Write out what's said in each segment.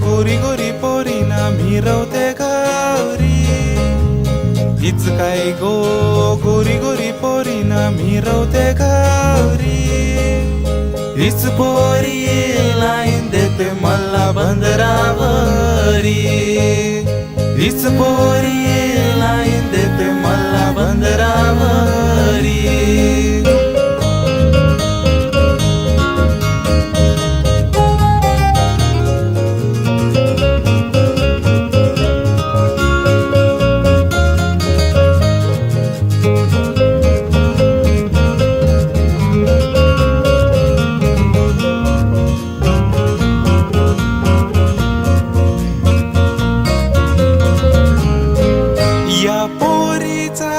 गोरी गोरी पोरीना मिरवते गौरी. हीच काय गो गोरी गोरी पोरीना मिरवते गौरी. हीच पोरी लाईन देते मला बंदरावरी. हीच पोरी लाईन देते मला बंदरावरी. या पोरीचा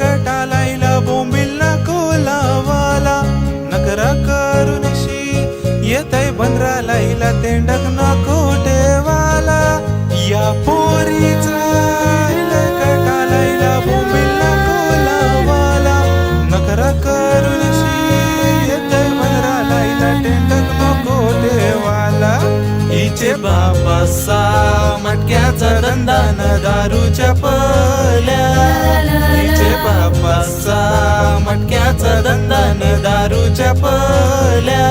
कटालायला बोंबील नको लावाला. नकरा करूनशी येतय बंदरालायला तेंडक नको ठेवाला. या पोरीचा कटालायला बोंबील नको लावाला. नकरा करूनशी येतय बंदरालायला तेंडक नको ठेवाला. हिचे बापासा मटक्याचा धंदा न दारूच्या पल्या. हिचे बापाचा मटक्याचा धंदा न दारूच्या पल्या.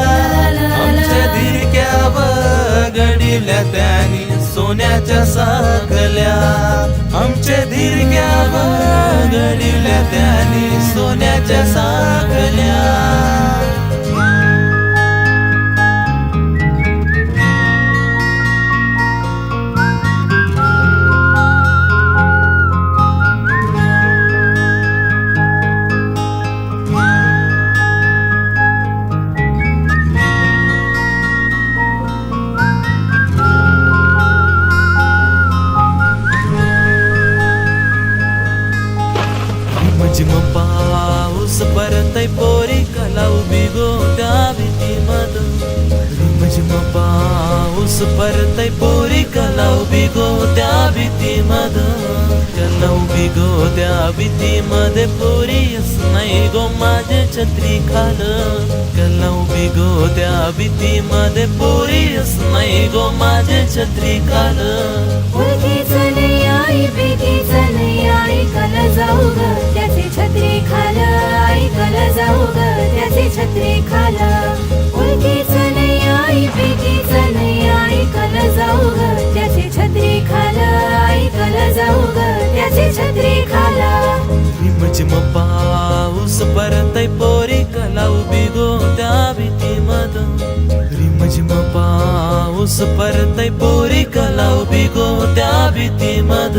आमच्या धिरक्यावर गडिवल्या त्यानी सोन्याच्या साखल्या. आमच्या धिरक्यावर गडिवल्या त्यानी सोन्याच्या साखल्या. झिम पाऊस परतय पोरी कला उभी गोत्या भीतीमध. झिम पाऊस परतय पोरी कला उभी गोत्या भीतीमध. कला उभी गोत्या भीतीमध्ये पोरी अस नाही गो माझे छत्री खाल. कला उभी गोत्या भीतीमध्ये पोरी अस नाही गो माझे छत्री खाल. ओळखीचं नाही आई बेकीचं नाही आई कल जाऊ ग त्याची छत्री खाल. आई कल जाऊ ग त्याची छत्री खाल. ओळखीचं नाही आई बेकीचं नाही आई कल जाऊ ग त्याची छत्री खाल. आई कल जाऊ ग त्याची छत्री खाल. झिम पाऊस परतय पोरी कला उभी गोत्या भीतीमध. झिम पाऊस परतय पोरी कला उभी गोत्या भीतीमध.